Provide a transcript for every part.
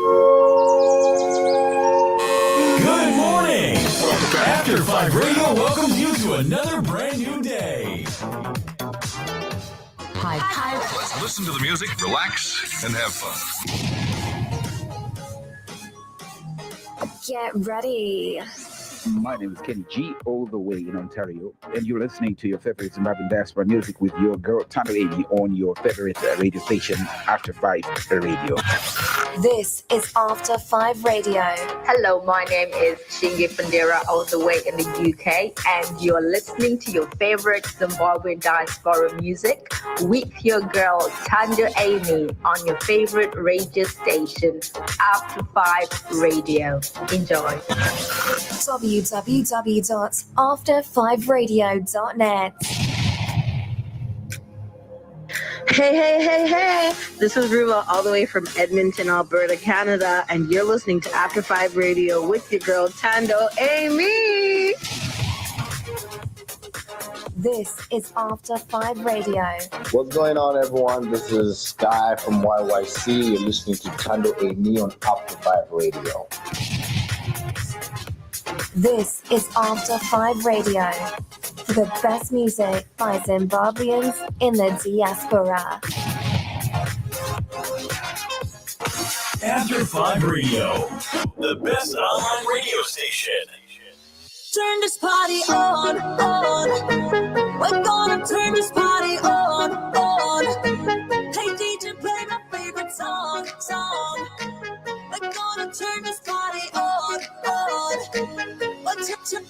Good morning! After5Radio welcomes you to another brand new day. Hi. Let's listen to the music, relax, and have fun. Get ready. My name is Kenny G, all the way in Ontario, and you're listening to your favorite Zimbabwean diaspora music with your girl Tano Amy on your favorite radio station, After5Radio. This is After5 Radio. Hello, my name is Shingi Pandera, all the way in the UK, and you're listening to your favorite Zimbabwean diaspora music with your girl Tando Amy on your favorite radio station, After5 Radio. Enjoy. www.after5radio.net. Hey. This is Ruba all the way from Edmonton, Alberta, Canada, and you're listening to After5 Radio with your girl Tando Amy. This is After5 Radio. What's going on, everyone? This is Sky from YYC. You're listening to Tando Amy on After5 Radio. This is After5 Radio. For the best music by Zimbabweans in the diaspora. After5 Radio, the best online radio station. Turn this party on. We're gonna turn this party on. Hey DJ, play my favorite song. We're gonna turn this party on.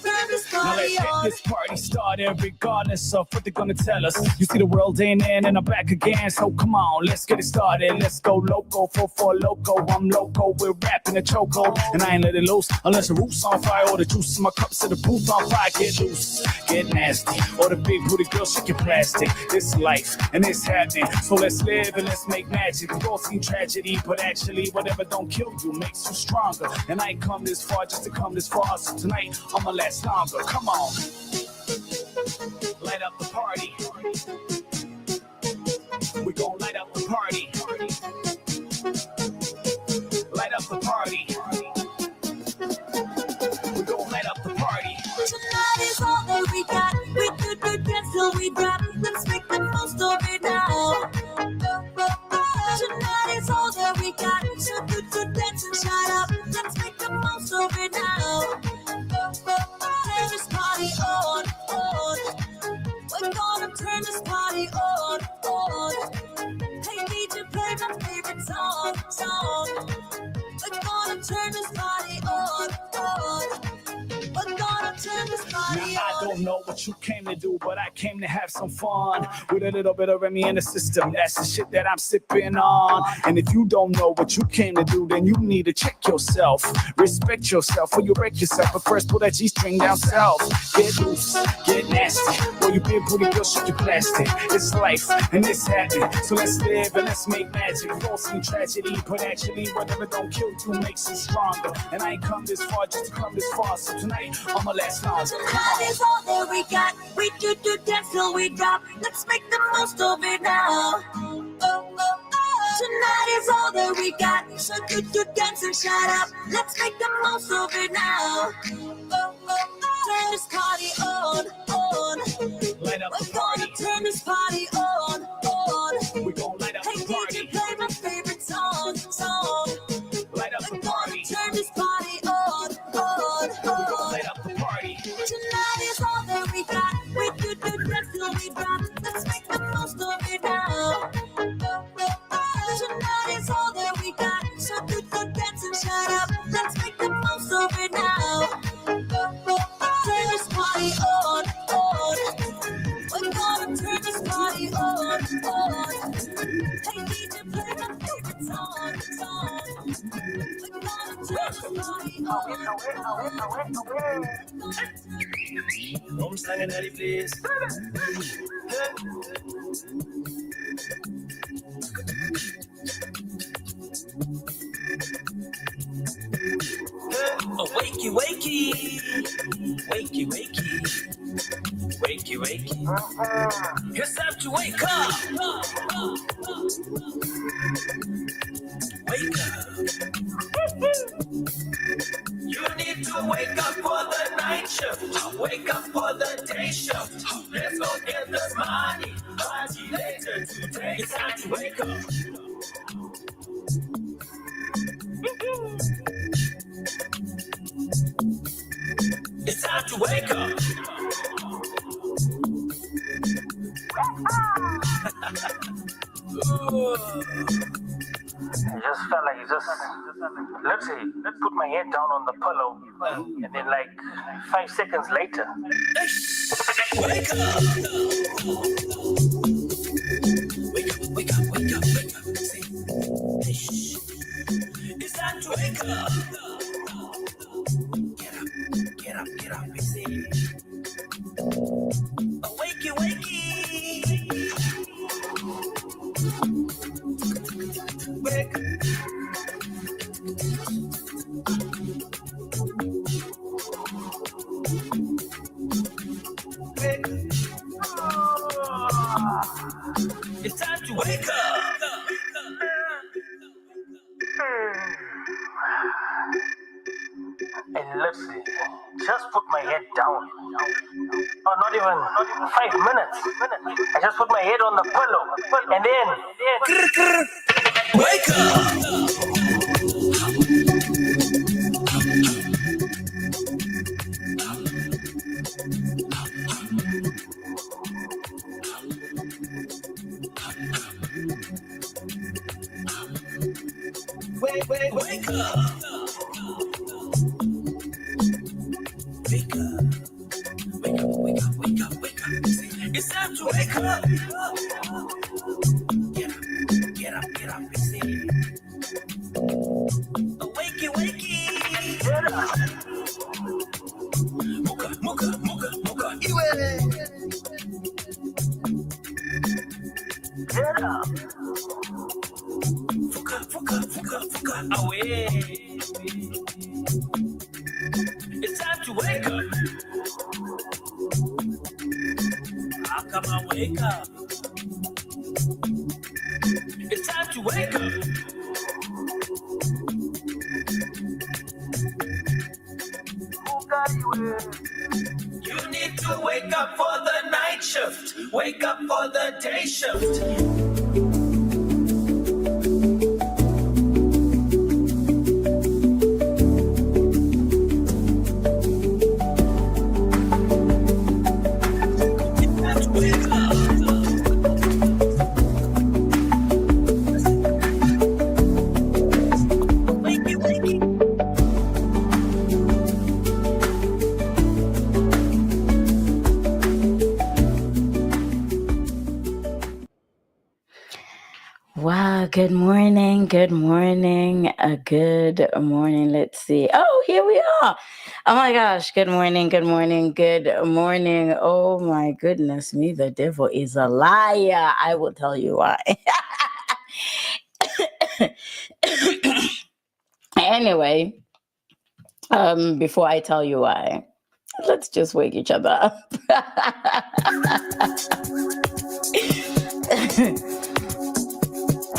Turn this now party let's get on. this party started regardless of what they're gonna tell us. You see the world ain't in and I'm back again, so come on, let's get it started. Let's go loco, 4-4 loco. I'm loco, we're rapping a choco, and I ain't let it loose unless the roof's on fire or the juice in my cups of the booth on fire. Get loose, get nasty, or the big booty girl shake your plastic. It's life and it's happening, so let's live and let's make magic. We all seen tragedy, but actually whatever don't kill you makes you stronger. And I ain't come this far just to come this far, so tonight I'ma last longer. Come on, light up the party. We gon' light up the party. Light up the party. We gon' light up the party. Tonight is all that we got. We do dance till we drop. Let's make the most of it now. Tonight is all that we got. So do dance and shut up. Let's make the most of it now. Turn this party on. We're gonna turn this party on. Hey DJ, play my favorite song. We're gonna turn this party on. We're gonna turn this party Now, I on. don't know what you came to do, but I came to have some fun with a little bit of Remy in the system. That's the shit that I'm sipping on. And if you don't know what you came to do, then you need to check yourself. Respect yourself or you break yourself. But first, pull that G-string down south. Get loose, get nasty. Boy, you big booty girl, shake your plastic. It's life and it's happening. So let's live and let's make magic. We've all seen tragedy, but actually, whatever don't kill you makes you stronger. And I ain't come this far just to come this far. So tonight, I'ma last longer. Tonight is all that we got. We do dance till we drop. Let's make the most of it now. Tonight is all that we got. So do dance and shut up. Let's make the most of it now. Turn this party on. Light up the We're gonna party. turn this party on. We gon' light up Hey the DJ, party. play my favorite song. Light up the We're gonna party. turn this party on. Light up the party. Tonight is all that we got. We do dance till we drop. Let's make the most of it now. Tonight is all that we got. So do dance and shut up. Let's make the most of it now. Turn this party on. We're gonna turn this party on. Hey DJ, play my favorite song. We're gonna turn this party on. I'm standing at the place. Oh, wakey, wakey. Wakey, wakey. Wakey, wakey. It's time to wake up. Wake up. Wake up for the day shift. Let's go get this money. Party later today. It's time to wake up. It's time to wake up. I just felt like let's put my head down on the pillow, and then like 5 seconds later, Wake up! Wake up, wake up, wake up, wake up. Say, it's time to wake up. Get up, get up, say, wakey, wakey. Wake up. It's time to wake up. and let's just put my head down. Oh, not even 5 minutes. I just put my head on the pillow, and then Wake up. Wake up. Wake up. Wake up. Wake up. Wake up. Wake up. Wake up. It's time to wake up. Get up. Get up. Get up. Wakey, wakey. Get up. Muka, muka, muka, muka. Iwe. get up. Fuka, fuka, fuka, fuka. Away. It's time to wake up. How come I wake up? It's time to wake up. You need to wake up for the night shift. Wake up for the day shift. Wow, good morning, good morning, good morning. Let's see. Oh, here we are. Oh my gosh, good morning, good morning, good morning. Oh my goodness me, the devil is a liar. I will tell you why. Anyway, before I tell you why, let's just wake each other up.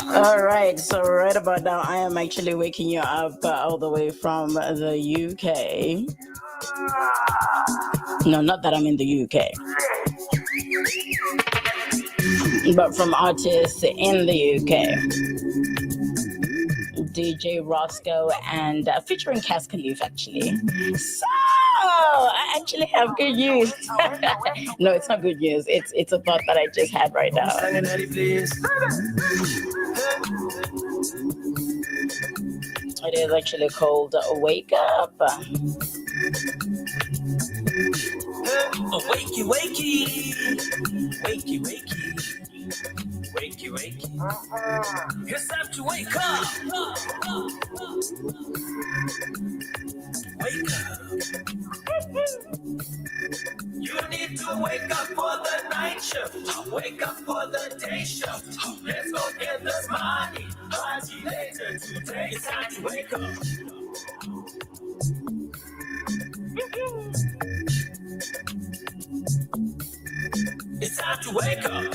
All right, so right about now, I am actually waking you up all the way from the UK. No, not that I'm in the UK, but from artists in the UK. DJ Roscoe and featuring Cass Khalif, actually. So, I actually have good news. No, it's not good news. It's a thought that I just had right now. It is actually called Wake Up. Wakey, wakey. Wakey, wakey. Wakey, wakey. It's time to wake up. Wake up. You need to wake up for the night shift. Wake up for the day shift. Let's go get this money. Party later today. It's time to wake up. It's time to wake up.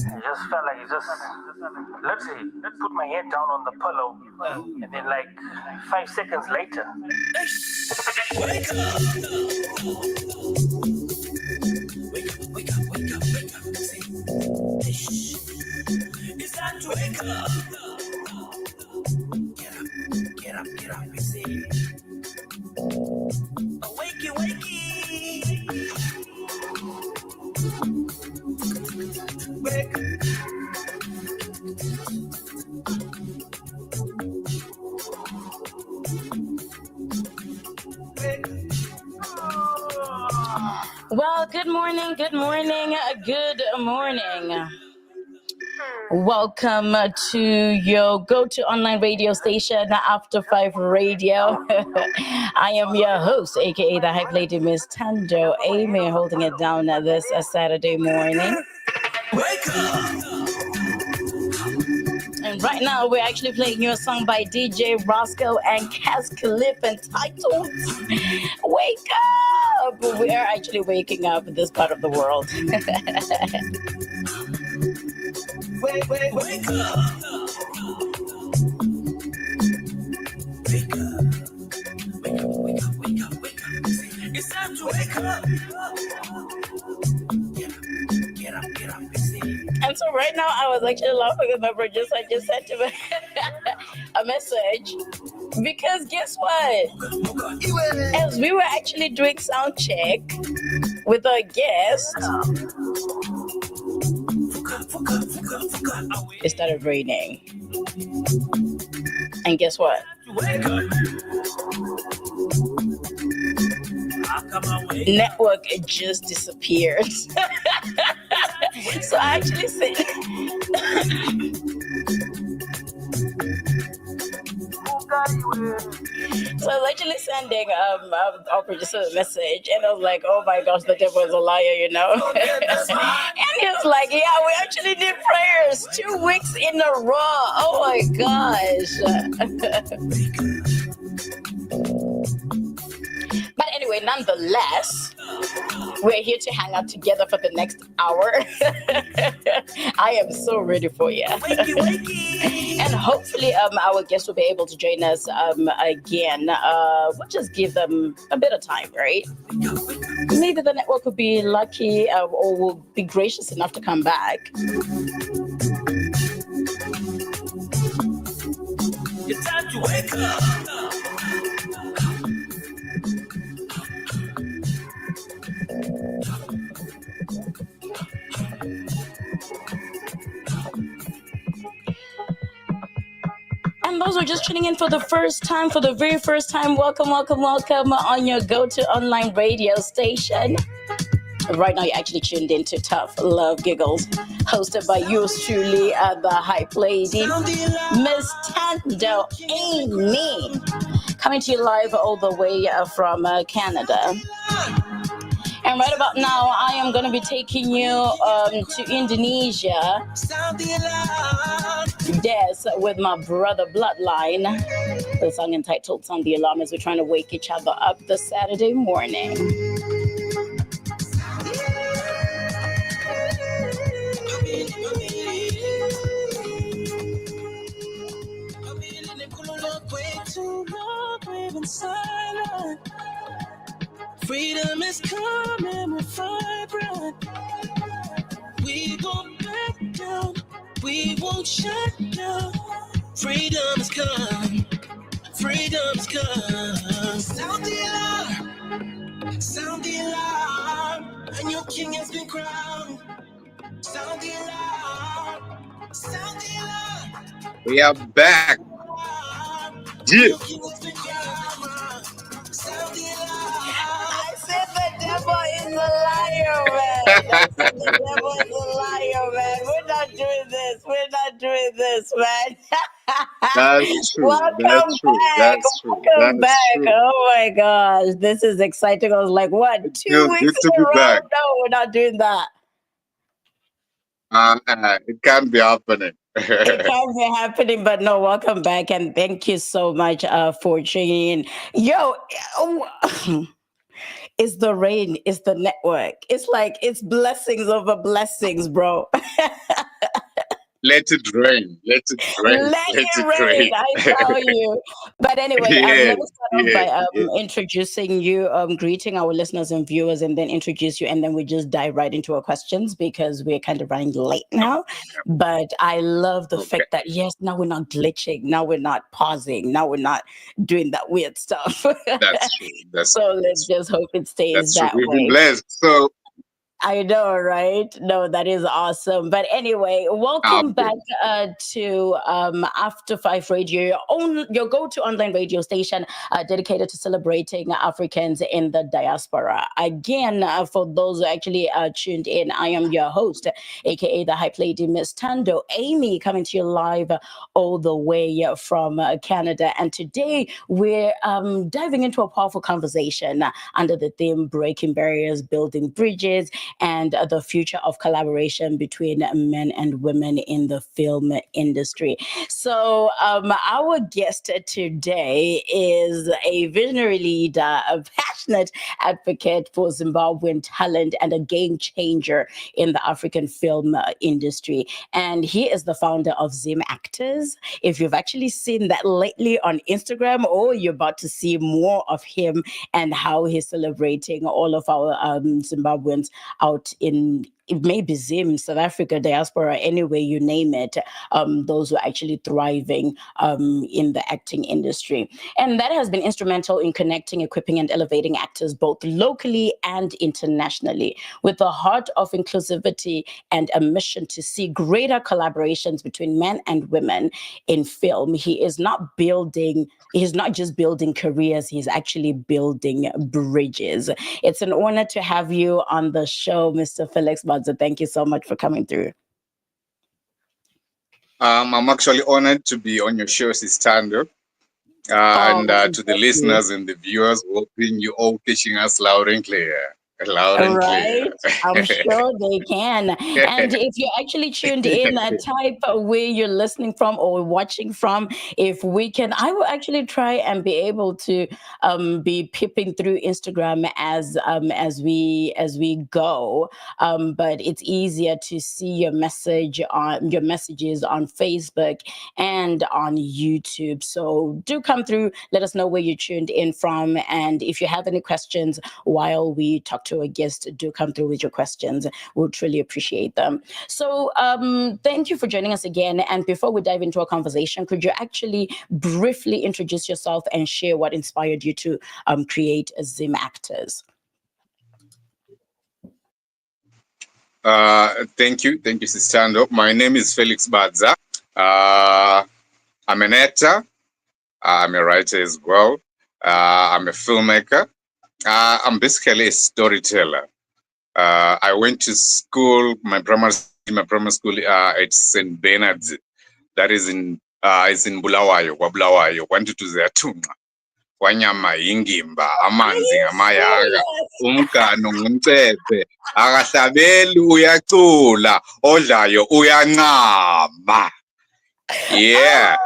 I just felt like let's just put my head down on the pillow, and then like 5 seconds later, Wake up! Wake up, wake up, wake up, wake up. It's time to wake up. Get up, get up, get up. Wakey, wakey. Wake up. Well, good morning, good morning, good morning. Welcome to your go-to online radio station, After5Radio. I am your host, aka the Hype Lady, Miss Tando Amy, holding it down this Saturday morning. Wake up! And right now, we're actually playing your song by DJ Roscoe and Cass Clip entitled Wake Up! We are actually waking up in this part of the world. Wake, wake, wake up! Wake up! Wake up, wake up, wake up, wake up. It's time to wake up! Get up, get up, And so right now, I was actually laughing at my producer. I just sent him a message. Because guess what? As we were actually doing sound check with our guest, it started raining. And guess what? Network just disappeared. So I actually said, so I was actually sending our producer a message, and I was like, oh my gosh, the devil is a liar, you know. And he was like, yeah, we actually did prayers 2 weeks in a row. Oh my gosh. But anyway, nonetheless, we're here to hang out together for the next hour. I am so ready for you. Wakey, wakey. And hopefully our guests will be able to join us again. We'll just give them a bit of time, right? Maybe the network will be lucky or will be gracious enough to come back. It's time to wake up. And those who are just tuning in for the first time, for the very first time, welcome, welcome, welcome on your go-to online radio station. Right now, you're actually tuned into Tough Love Giggles, hosted by yours truly, the Hype Lady, Miss Tando Amy, coming to you live all the way from Canada. And right about now, I am going to be taking you to Indonesia. Yes, with my brother Bloodline. The song entitled Sound the Alarm, as we're trying to wake each other up this Saturday morning. Freedom is coming, we're vibrant. We won't back down, we won't shut down. Freedom is come, freedom is come. Sound the alarm, and your king has been crowned. Sound the alarm, sound the alarm. We are back. Yeah. I said the devil is a liar, man. I said the devil is a liar, man. We're not doing this. We're not doing this, man. That's true. Welcome That's true. back. That's true. Welcome That's back. true. Oh my gosh. This is exciting. I was like, what? It 2 feels weeks good to in a be row? back. No, we're not doing that. It can't be happening. It can be happening, but no, welcome back. And thank you so much for tuning in. Yo, it's the rain, it's the network. It's like, it's blessings over blessings, bro. Let it rain. Let it rain. Let Let it it rain, rain. I tell you. But anyway, let Yes, me start off yes, by yes. introducing you, greeting our listeners and viewers, and then introduce you, and then we just dive right into our questions because we're kind of running late now. But I love the Okay. fact that yes, now we're not glitching, now we're not pausing, now we're not doing that weird stuff. That's true. That's So true. let's just hope it stays That's true. that We've been way. blessed. So, I know, right? No, that is awesome. But anyway, welcome back to After5Radio, your go-to online radio station dedicated to celebrating Africans in the diaspora. Again, for those who actually tuned in, I am your host, aka the Hype Lady, Miss Tando Amy, coming to you live all the way from Canada. And today we're diving into a powerful conversation under the theme Breaking Barriers, Building Bridges, and the future of collaboration between men and women in the film industry. So, our guest today is a visionary leader, a passionate advocate for Zimbabwean talent, and a game changer in the African film industry. And he is the founder of Zim Actors. If you've actually seen that lately on Instagram, or you're about to see more of him and how he's celebrating all of our Zimbabweans out in maybe Zim, South Africa, diaspora, anyway, you name it, those who are actually thriving in the acting industry. And that has been instrumental in connecting, equipping, and elevating actors both locally and internationally, with the heart of inclusivity and a mission to see greater collaborations between men and women in film. He's not just building careers, he's actually building bridges. It's an honor to have you on the show, Mr. Felex Badza. Thank you so much for coming through. I'm actually honored to be on your show, Sister. And to the listeners and the viewers, hoping you all catching us loud and clear. Loud and clear. Right, I'm sure they can. And if you're actually tuned in, type where you're listening from or watching from. If we can, I will actually try and be able to be peeping through Instagram as we go. But it's easier to see your messages on Facebook and on YouTube. So do come through. Let us know where you tuned in from, and if you have any questions while we talk to a guest, do come through with your questions. We'll truly appreciate them. So thank you for joining us again. And before we dive into our conversation, could you actually briefly introduce yourself and share what inspired you to create Zim Actors? Thank you, Sister. My name is Felex Badza. I'm an actor. I'm a writer as well. I'm a filmmaker. I'm basically a storyteller. I went to school, my primary school at St. Bernard's. That is in Bulawayo, Bulawayo. Wanted to Zatunga. Wanyama ingimba, amanzi ngamayaga, umgano ngumcephe, akahlabeli uyacula, odlayo uyancama. Yeah,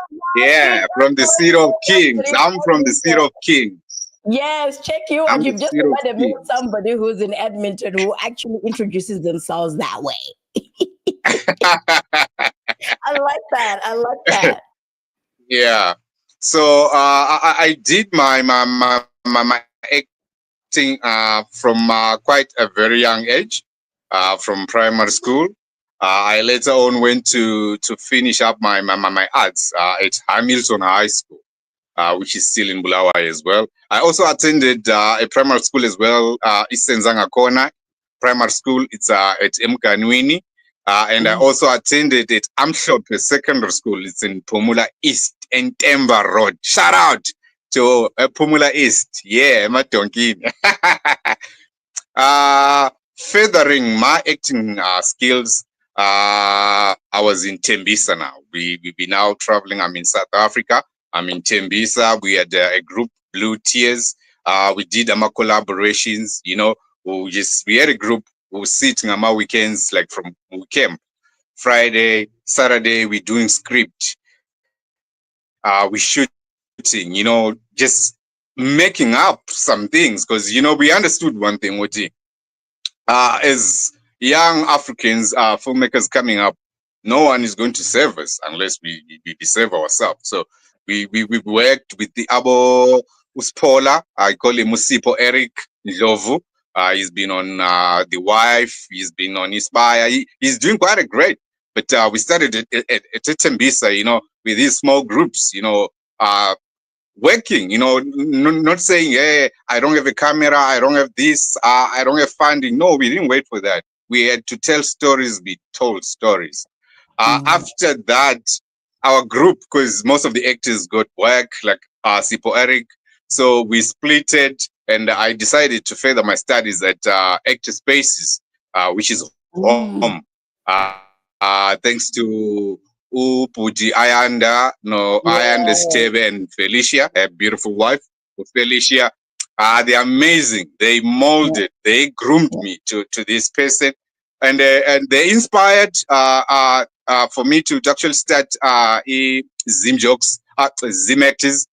from the seat of kings. I'm from the seat of kings. Yes, check you out. You've just reminded me of somebody who's in Edmonton who actually introduces themselves that way. I like that. Yeah. So I did my acting from quite a very young age, from primary school. I later on went to finish up my arts at Hamilton High School, which is still in Bulawayo as well. I also attended a primary school as well, Isenzanga Kona Primary School. It's at Mkanwini. And I also attended at Amshope Secondary School. It's in Pumula East and Temba Road. Shout out to Pumula East. Yeah, my donkey. Furthering my acting skills, I was in Tembisa now. We be now traveling. I'm in South Africa. I'm in Tembisa. We had a group, Blue Tears. We did collaborations. You know, we had a group. We sit on our weekends, like we camp Friday, Saturday. We doing script. We shooting. You know, just making up some things because we understood one thing. As young Africans, filmmakers coming up no one is going to save us unless we save ourselves. So we worked with the Abo Uspola. I call him Musipo Eric Ndlovu. He's been on The Wife. He's been on Inspire. He's doing quite a great. But we started at Tembisa, with these small groups, working, not saying, hey, I don't have a camera, I don't have this, I don't have funding. No, we didn't wait for that. We had to tell stories, be told stories. After that, our group, because most of the actors got work, like Sipo Eric, so we splitted, and I decided to further my studies at Actor Spaces, which is home. Thanks to Upuji Ayanda, Ayanda Steve and Felicia, a beautiful wife of Felicia. They're amazing. They molded, they groomed me to this person, and they inspired for me to actually start Zim Jokes, Zim Actors.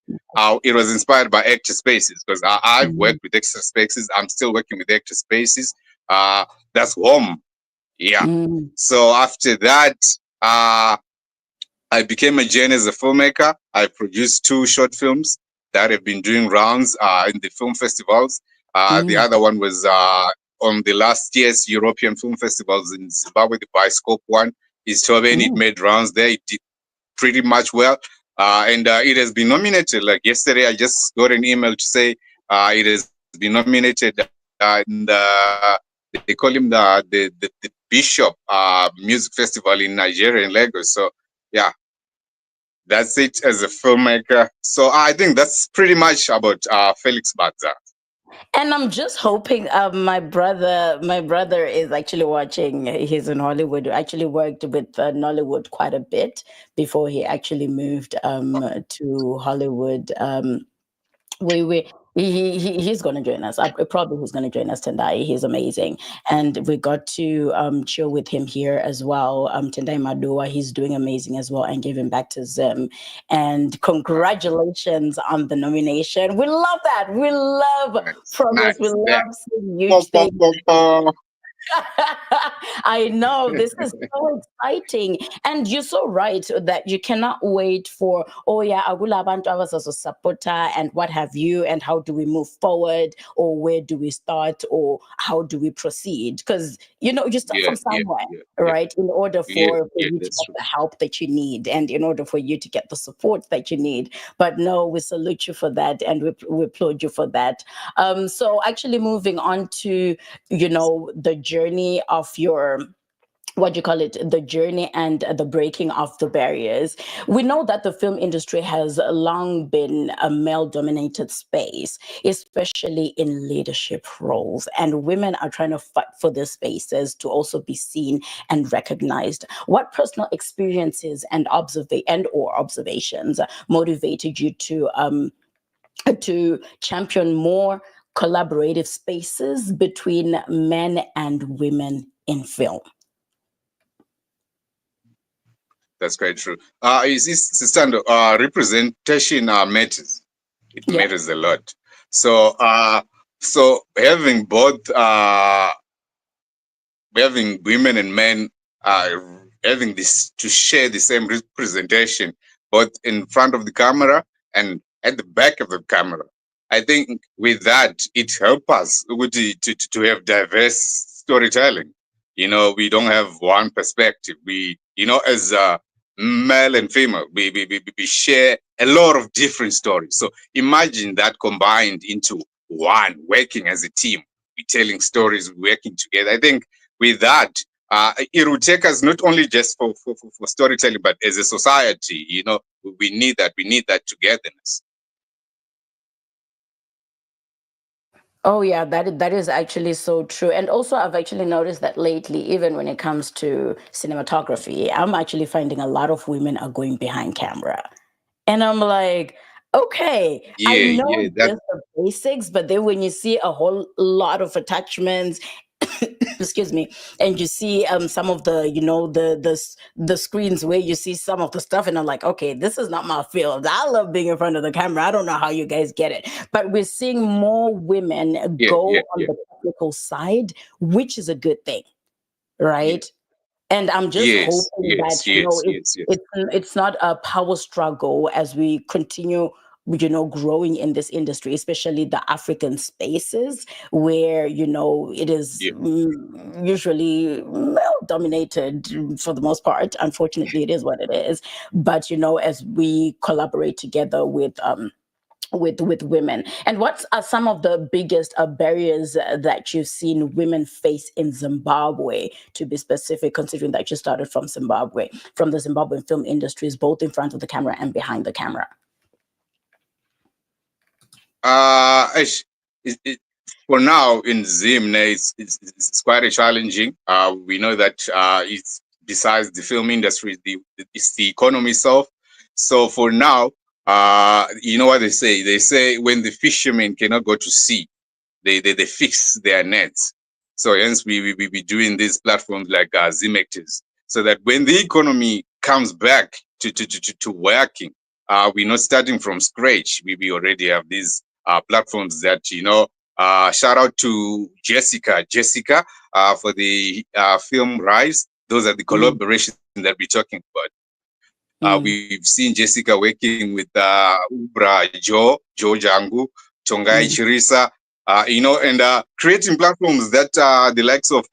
It was inspired by Actor Spaces because I've worked with Actor Spaces. I'm still working with Actor Spaces. That's home. Yeah. So after that, I became a journey as a filmmaker. I produced 2 short films that have been doing rounds in the film festivals. The other one was on the last year's European film festivals in Zimbabwe, the Biscope one. Is Tobin. It made rounds there. It did pretty much well. And it has been nominated. Like yesterday, I just got an email to say it has been nominated in they call him the Bishop Music Festival in Nigeria, in Lagos. So yeah, that's it as a filmmaker. So I think that's pretty much about Felex Badza. And I'm just hoping my brother is actually watching. He's in Hollywood. Actually worked with Nollywood quite a bit before he actually moved to Hollywood. He's going to join us. Probably he's going to join us Tendai. He's amazing, and we got to chill with him here as well. Tendai Madua, he's doing amazing as well, and give him back to Zim. And congratulations on the nomination. We love that. We love progress. We love seeing huge things. I know, this is so exciting, and you're so right that you cannot wait for agula abantu abazazosupporta and what have you, and how do we move forward, or where do we start, or how do we proceed, because you start from somewhere, right? In order for you to get the help that you need, and in order for you to get the support that you need. But no, we salute you for that, and we applaud you for that. So actually moving on to the journey of your the journey and the breaking of the barriers. We know that the film industry has long been a male-dominated space, especially in leadership roles, and women are trying to fight for their spaces to also be seen and recognized. What personal experiences and observations motivated you to champion more collaborative spaces between men and women in film? That's quite true. Is this Sistando, representation matters. It matters a lot. So having both having women and men having this to share the same representation both in front of the camera and at the back of the camera. I think with that it helps us to have diverse storytelling. We don't have one perspective. We as male and female, we share a lot of different stories. So imagine that combined into one, working as a team, we telling stories, working together. I think with that, it will take us not only just for storytelling, but as a society, we need that. We need that togetherness. Oh yeah, that is actually so true. And also I've actually noticed that lately, even when it comes to cinematography, I'm actually finding a lot of women are going behind camera. And I'm like, okay, I know just the basics, but then when you see a whole lot of attachments, excuse me, and you see some of the screens where you see some of the stuff, and I'm like, okay, this is not my field. I love being in front of the camera. I don't know how you guys get it, but we're seeing more women go on the technical side, which is a good thing, right? And I'm just Yes, hoping yes, that, you know, yes, yes, yes. it's not a power struggle as we continue, you know, growing in this industry, especially the African spaces where, you know, it is usually male dominated for the most part. Unfortunately, it is what it is. But, you know, as we collaborate together with women, and what are some of the biggest barriers that you've seen women face in Zimbabwe, to be specific, considering that you started from Zimbabwe, from the Zimbabwean film industries, both in front of the camera and behind the camera? For now in Zim, it's quite a challenging. We know that it's besides the film industry, it's the economy itself. So for now, you know what they say? They say when the fishermen cannot go to sea, they fix their nets. So hence we be doing these platforms like Zim Actors, so that when the economy comes back to working, we're not starting from scratch. We already have these platforms that, you know. Shout out to Jessica for the film Rise. Those are the collaborations that we're talking about. We've seen Jessica working with Ubra Joe Jangu, Tongai Chirisa, you know, and creating platforms that the likes of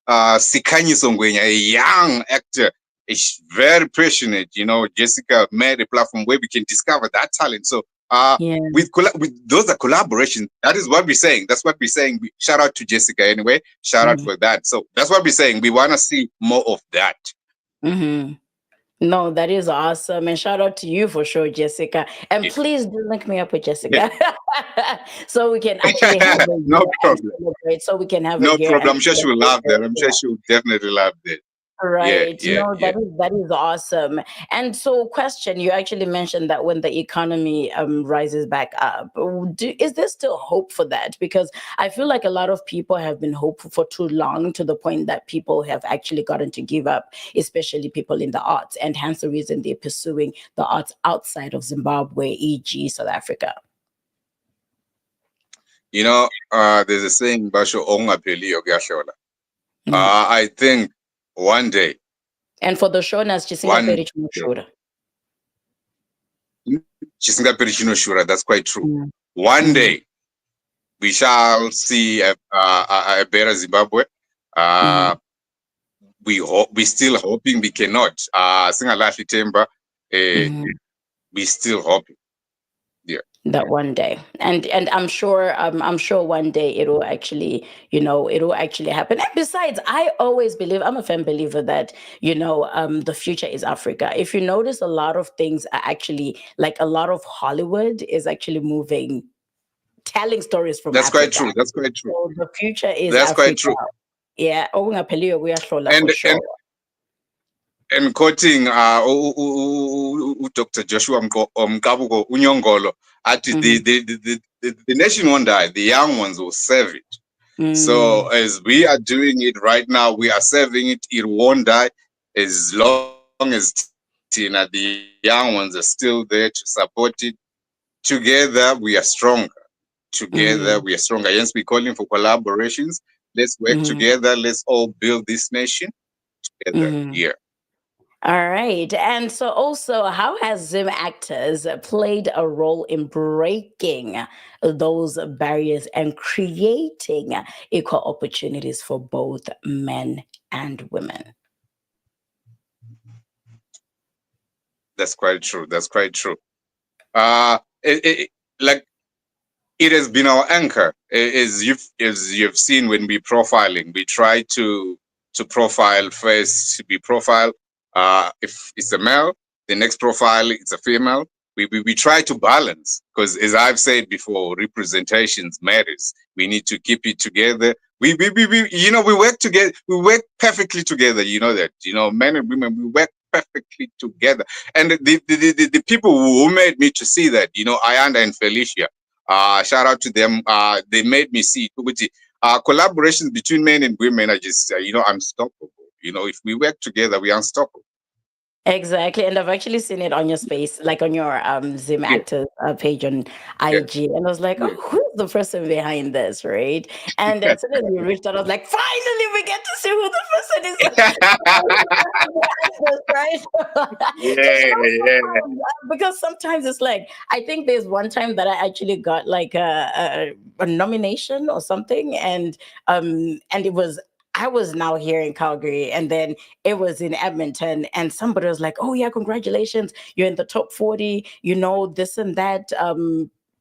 Sikanyi Songwenya, a young actor, is very passionate. You know, Jessica made a platform where we can discover that talent. So with those are collaborations. That is what we're saying. That's what we're saying. Shout out to Jessica anyway. Shout out for that. So that's what we're saying. We want to see more of that. No, that is awesome. And shout out to you for sure, Jessica. And please do link me up with Jessica so we can actually have a no problem. So we can have no a year. problem. I'm sure she will love that. I'm sure she will definitely love that. Right. Yeah, No, that is awesome. And so, question, you actually mentioned that when the economy rises back up, is there still hope for that? Because I feel like a lot of people have been hopeful for too long, to the point that people have actually gotten to give up, especially people in the arts, and hence the reason they're pursuing the arts outside of Zimbabwe, e.g. South Africa. You know, there's a saying, Basho Ongapeli Ogashola. I think one day. And for the Shonas, Shura, that's quite true. One day we shall see a better Zimbabwe. We still hoping we cannot. Singalahli Temba, we still hoping. Yeah. That one day, and I'm sure one day it'll actually, you know, it'll actually happen. And besides, I always believe, I'm a firm believer that, you know, the future is Africa. If you notice, a lot of things are actually, like, a lot of Hollywood is actually moving, telling stories from Africa. Quite true. That's quite true. So the future is That's Africa. Quite true. Yeah. For sure. And quoting Dr. Joshua Mkabuko Unyongolo, the nation won't die, the young ones will serve it. So as we are doing it right now, we are serving it, it won't die as long as Tina, the young ones are still there to support it. Together we are stronger. Together we are stronger. Yes, we're calling for collaborations. Let's work together. Let's all build this nation together here. All right. And so also, how has Zim Actors played a role in breaking those barriers and creating equal opportunities for both men and women? That's quite true. That's quite true. It has been our anchor. As you've seen when we profiling, we try to profile first, to be profiled. If it's a male, the next profile it's a female. We try to balance, because as I've said before, representations matters. We need to keep it together. We you know, we work together. We work perfectly together. You know that. You know, men and women, we work perfectly together. And the people who made me to see that, you know, Ayanda and Felicia, shout out to them. They made me see collaborations between men and women are just, you know, unstoppable. You know, if we work together, we are unstoppable. Exactly, and I've actually seen it on your space, like on your Zim Yeah, Actors page on yeah, IG, and I was like, yeah. "Oh, who's the person behind this?" Right? And as soon as you reached out, I was like, "Finally, we get to see who the person is." Right? Because Yeah, yeah. because sometimes it's like I think there's one time that I actually got like a nomination or something, and it was. I was now here in Calgary, and then it was in Edmonton, and somebody was like, "Oh yeah, congratulations! You're in the top 40. You know this and that."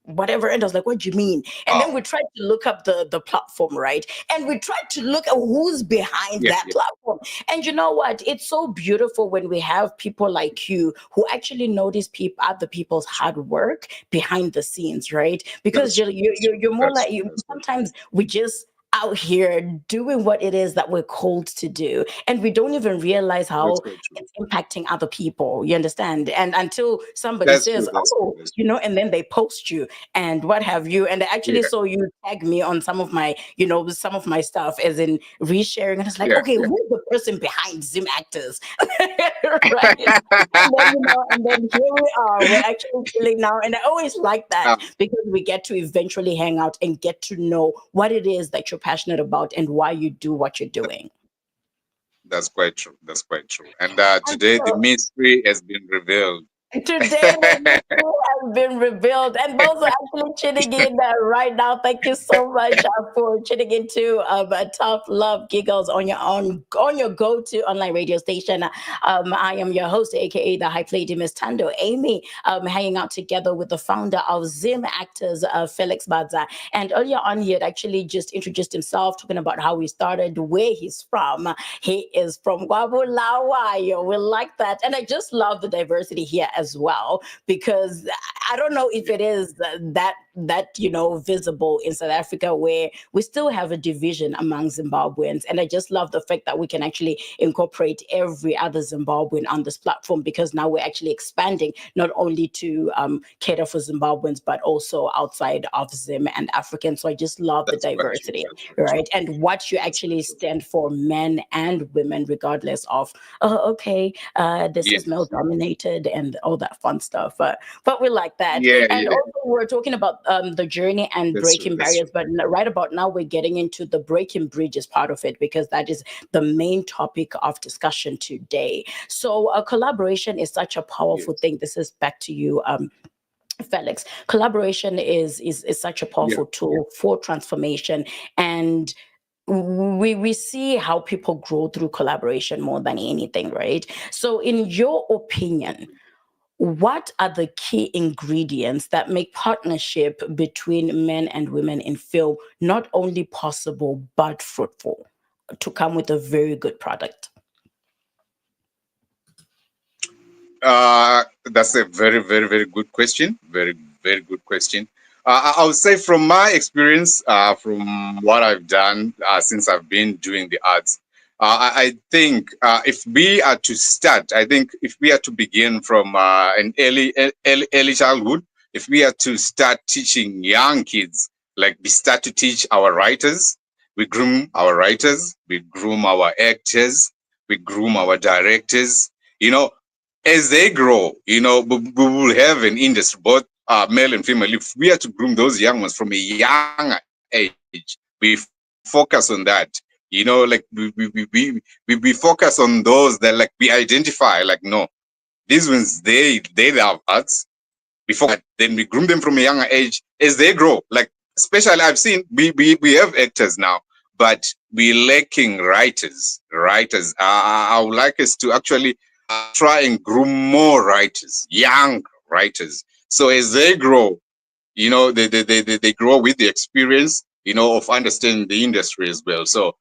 Whatever, and I was like, "What do you mean?" And then Oh, we tried to look up the platform, right? And we tried to look at who's behind yeah, that yeah. platform. And you know what? It's so beautiful when we have people like you who actually notice people, other people's hard work behind the scenes, right? Because That's true. That's true. you're more That's like true. you. That's very true. Sometimes we just out here doing what it is that we're called to do, and we don't even realize That's how very true. it's impacting other people, you understand? And until somebody That's says, true. That's true. "Oh, That's you true. know," and then they post you and what have you, and I actually Yeah, saw you tag me on some of my, some of my stuff, as in resharing, and it's like, yeah, okay, yeah. who's the person behind Zim Actors? Right? And then, and then here we are, we're actually chilling now, and I always like that Um, because we get to eventually hang out and get to know what it is that you're passionate about and why you do what you're doing. that's quite true. That's quite true. And And today the so mystery has been revealed. today, the mystery has been revealed, and those are actually tuning in right now. Thank you so much for tuning into Tough Love Giggles on your go-to online radio station. I am your host, aka the Hype Lady, Miss Tando Amy, hanging out together with the founder of Zim Actors, Felex Badza. And earlier on, he had actually just introduced himself, talking about how he started, where he's from. He is from Guabulawayo. We like that, and I just love the diversity here as well, because I don't know if it is that visible in South Africa, where we still have a division among Zimbabweans, and I just love the fact that we can actually incorporate every other Zimbabwean on this platform, because now we're actually expanding not only to cater for Zimbabweans but also outside of Zim and Africans. So I just love the That's quite true. diversity, That's quite true. right? And what you That's quite actually true. stand for, men and women, regardless of, okay, this is male Yes. dominated and all that fun stuff. But we like that. Yeah, And yeah. also, we're talking about the journey and That's true. breaking That's true. barriers. But right about now, we're getting into the breaking bridges part of it, because that is the main topic of discussion today. So, collaboration is such a powerful Yes. thing. This is back to you, Felix. Collaboration is such a Yeah. powerful tool for transformation, and we see how people grow through collaboration more than anything, right? So, in your opinion, what are the key ingredients that make partnership between men and women in film not only possible but fruitful to come with a very good product? That's a very, very, very good question. Very, very good question. I would say from my experience, from what I've done since I've been doing the arts, I think if we are to start, I think if we are to begin from an early childhood, if we are to start teaching young kids, like we start to teach our writers, we groom our writers, we groom our actors, we groom our directors. You know, as they grow, we will have an industry, both male and female. If we are to groom those young ones from a young age, we focus on that. Like we focus on those that like we identify, like, no, these ones they love arts. Before that, then we groom them from a younger age as they grow. Like, especially I've seen we have actors now, but we lacking writers. Writers. I would like us to actually try and groom more writers, young writers. So as they grow, they grow with the experience, of understanding the industry as well. So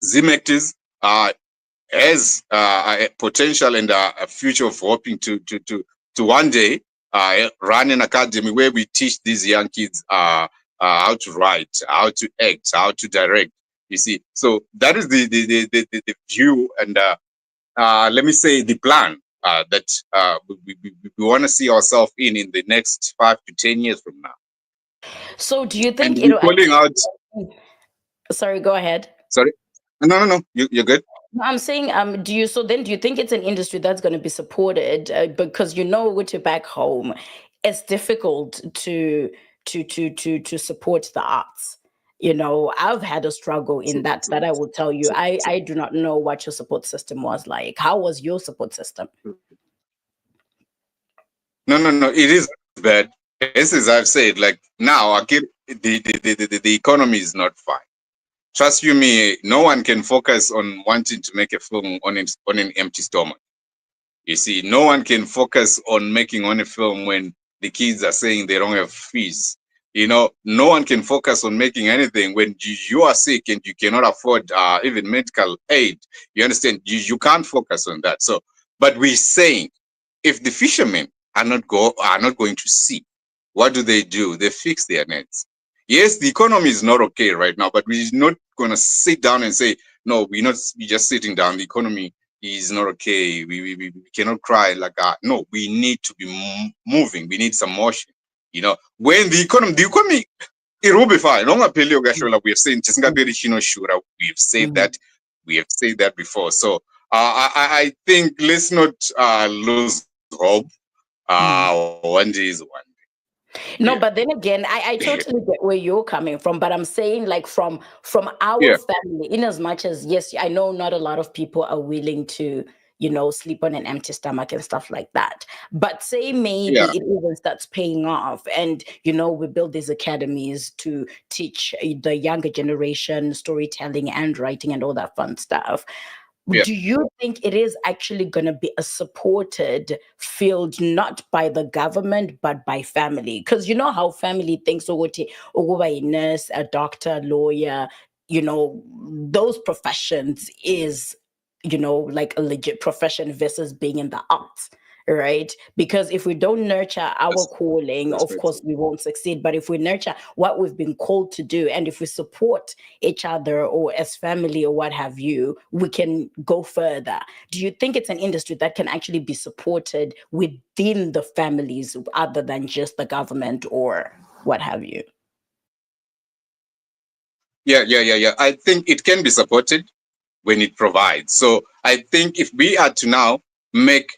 Zim Actors has a potential and a future of hoping to one day run an academy where we teach these young kids how to write, how to act, how to direct. You see, so that is the view, and let me say the plan that we want to see ourselves in the next 5 to 10 years from now. So, do you And think we're it'll calling actually? out. Sorry, go ahead. Sorry, no, you're good. No, I'm saying, do you think it's an industry that's going to be supported? Because with you back home, it's difficult to support the arts. I've had a struggle in that I will tell you. I do not know what your support system was like. How was your support system? No. It is bad. As I've said, like now, I keep the economy is not fine. Trust you me, no one can focus on wanting to make a film on an empty stomach. You see, no one can focus on making on a film when the kids are saying they don't have fees. No one can focus on making anything when you are sick and you cannot afford even medical aid. You understand? You can't focus on that. So, but we're saying, if the fishermen are not going to sea, what do? They fix their nets. Yes, the economy is not okay right now, but we're not going to sit down and say, no, we're just sitting down. The economy is not okay. We cannot cry like that. No, we need to be moving. We need some motion. When the economy, it will be fine. We have said, we have said that before. So I think let's not lose hope. One day is one. No, but then again, I totally get where you're coming from, but I'm saying like from our family, in as much as, yes, I know not a lot of people are willing to, sleep on an empty stomach and stuff like that. But say maybe it even starts paying off and, we build these academies to teach the younger generation storytelling and writing and all that fun stuff. Do you think it is actually going to be a supported field, not by the government, but by family? Because you know how family thinks, a nurse, a doctor, lawyer, those professions is, like a legit profession versus being in the arts. Right? Because if we don't nurture our calling, of course, we won't succeed. But if we nurture what we've been called to do, and if we support each other or as family or what have you, we can go further. Do you think it's an industry that can actually be supported within the families other than just the government or what have you? Yeah. I think it can be supported when it provides. So I think if we are to now make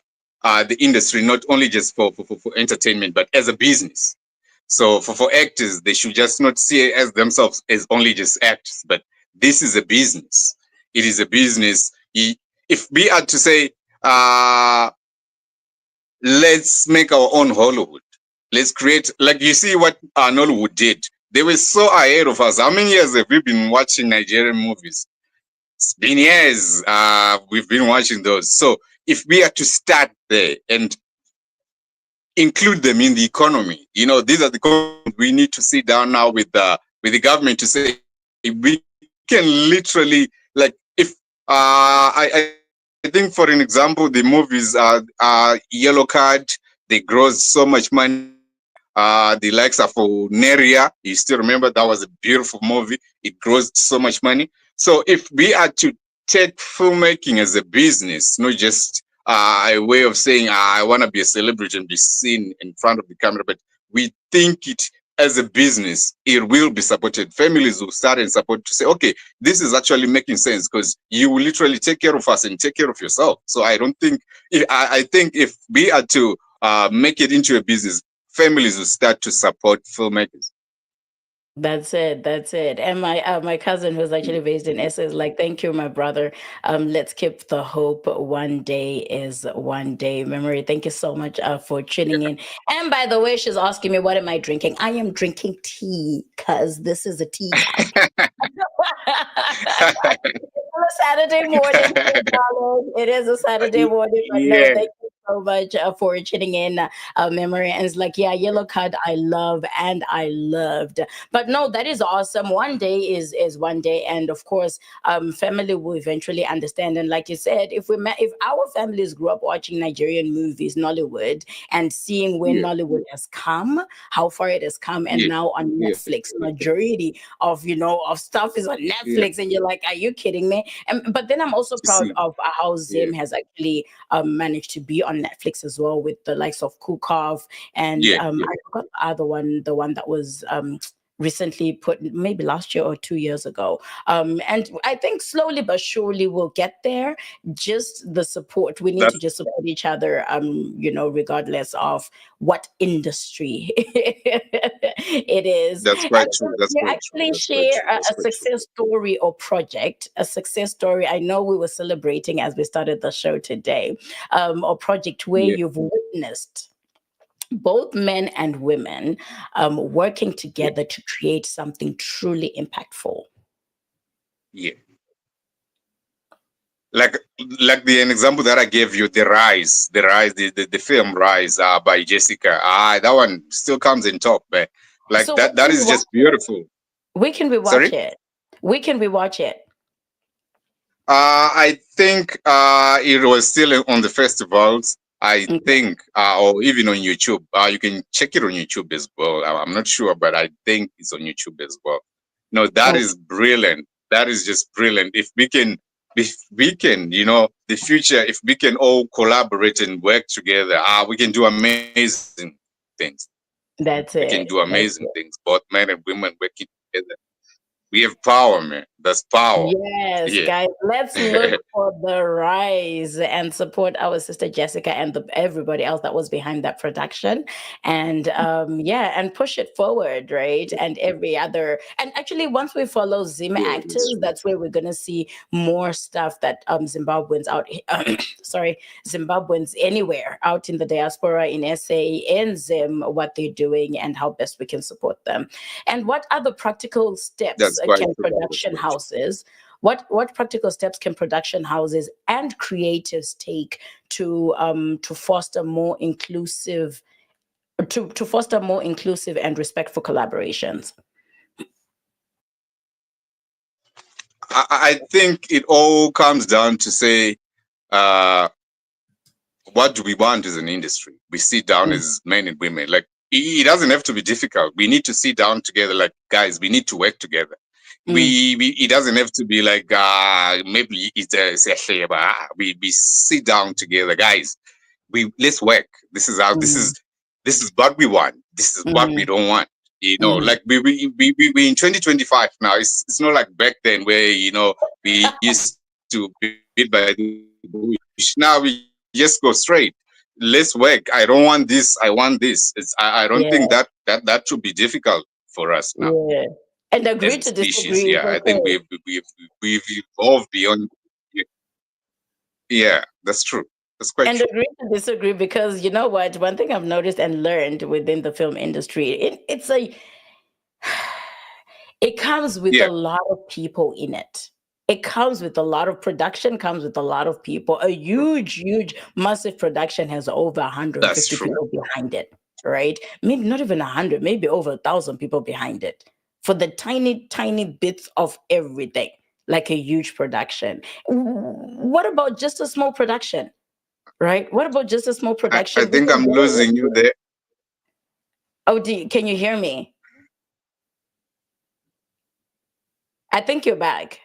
the industry not only just for entertainment, but as a business. So for actors, they should just not see as themselves as only just actors, but this is a business. It is a business. If we are to say, let's make our own Hollywood. Let's create, like you see what Nollywood did. They were so ahead of us. How many years have we been watching Nigerian movies? It's been years we've been watching those. So if we are to start there and include them in the economy, these are the we need to sit down now with the government to say we can literally, like, if I think for an example, the movies are Yellow Card, they gross so much money. The likes of Neria, you still remember that was a beautiful movie. It grossed so much money. So if we are to take filmmaking as a business, not just a way of saying, I want to be a celebrity and be seen in front of the camera, but we think it as a business, it will be supported. Families will start and support to say, okay, this is actually making sense because you will literally take care of us and take care of yourself. So I don't think, I think if we are to make it into a business, families will start to support filmmakers. That's it. And my cousin, who's actually based in SA, is like, thank you, my brother. Let's keep the hope. One day is one day. Memory, thank you so much for tuning in. And by the way, she's asking me, what am I drinking? I am drinking tea because this is a tea time. Saturday morning. It is a Saturday morning. But no, thank you so much for tuning in. Memory, and it's like, Yellow Card I love and I loved. But no, that is awesome. One day is one day, and of course, family will eventually understand. And like you said, if our families grew up watching Nigerian movies, Nollywood, and seeing where Nollywood has come, how far it has come, and now on Netflix, majority of stuff is on Netflix, and you're like, are you kidding me? But then I'm also proud of how Zim has actually managed to be on Netflix as well, with the likes of Kukov and I forgot the other one, the one that was recently put, maybe last year or 2 years ago. And I think slowly but surely we'll get there. Just the support. We need to just support each other, regardless of what industry it is. That's quite And true. That's you quite true. actually That's quite share true. That's a quite true. success story or project, a success story. I know we were celebrating as we started the show today, or project where Yeah. you've witnessed both men and women working together to create something truly impactful. Yeah. Like an example that I gave you, the film Rise by Jessica. That one still comes in top, but like So that is just beautiful. we can rewatch Sorry? it. We can rewatch it. I think it was still on the festivals. I think, or even on YouTube. You can check it on YouTube as well. I'm not sure, but I think it's on YouTube as well. No, that is brilliant. That is just brilliant. If we can, the future, if we can all collaborate and work together, we can do amazing things. That's We it. can do amazing things. Both men and women working together. We have power, man. That's power. Yes, Yeah. guys, let's look for the rise and support our sister Jessica and everybody else that was behind that production, and and push it forward, right? And every other, and actually, once we follow Zim Actors, that's where we're gonna see more stuff that Zimbabweans out, Zimbabweans anywhere out in the diaspora, in SA, in Zim, what they're doing and how best we can support them, and what other practical steps can production houses, what practical steps can production houses and creatives take to foster more inclusive and respectful collaborations? I think it all comes down to say, what do we want as an industry? We sit down as men and women. Like, it doesn't have to be difficult. We need to sit down together. Like, guys, we need to work together. It doesn't have to be like maybe it's a flavor. We sit down together, guys. Let's work. This is what we want. This is what we don't want. Like we in 2025 now. It's not like back then where we used to beat by the bush. Now we just go straight. Let's work. I don't want this. I want this. I don't think that should be difficult for us now. Yeah. And agree As to a species, disagree. I think we've evolved beyond. Yeah, that's true. That's quite And true. agree to disagree, because you know what? One thing I've noticed and learned within the film industry, it comes with a lot of people in it. It comes with a lot of production, comes with a lot of people. A huge, massive production has over 150 people behind it, right? Maybe not even 100, maybe over 1,000 people behind it for the tiny, tiny bits of everything, like a huge production. What about just a small production, right? What about just a small production? I think I'm losing you there. Oh, can you hear me? I think you're back.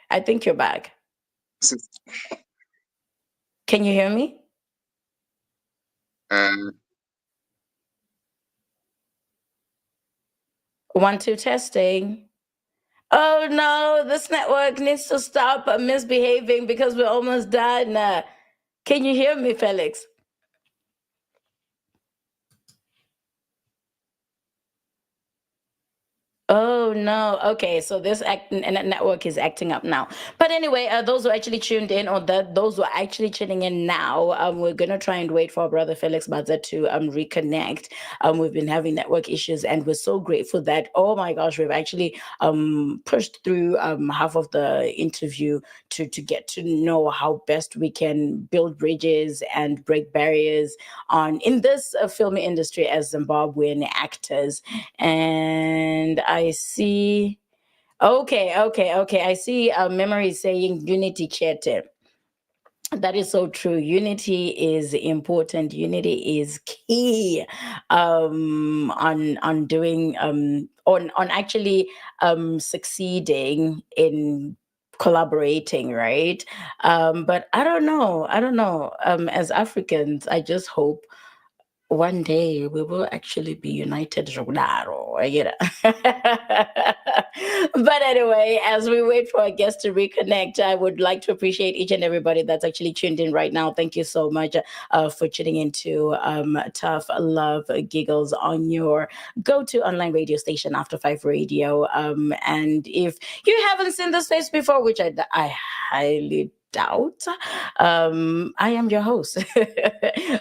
Can you hear me? 1, 2, testing. Oh no, this network needs to stop misbehaving because we're almost done. Can you hear me, Felex? Oh no. Okay, so this network is acting up now. But anyway, those who actually tuned in, or those who are actually tuning in now, we're gonna try and wait for our brother Felex Badza to reconnect. We've been having network issues, and we're so grateful that, oh my gosh, we've actually pushed through half of the interview to get to know how best we can build bridges and break barriers in this film industry as Zimbabwean actors. And I see, okay. I see Memory saying unity chete. That is so true. Unity is important. Unity is key on doing on actually succeeding in collaborating, right? But I don't know. As Africans, I just hope one day we will actually be united, you know. But anyway, as we wait for our guests to reconnect, I would like to appreciate each and everybody that's actually tuned in right now. Thank you so much for tuning into Tough Love Giggles on your go-to online radio station, After5Radio. And if you haven't seen this face before, which I highly doubt, I am your host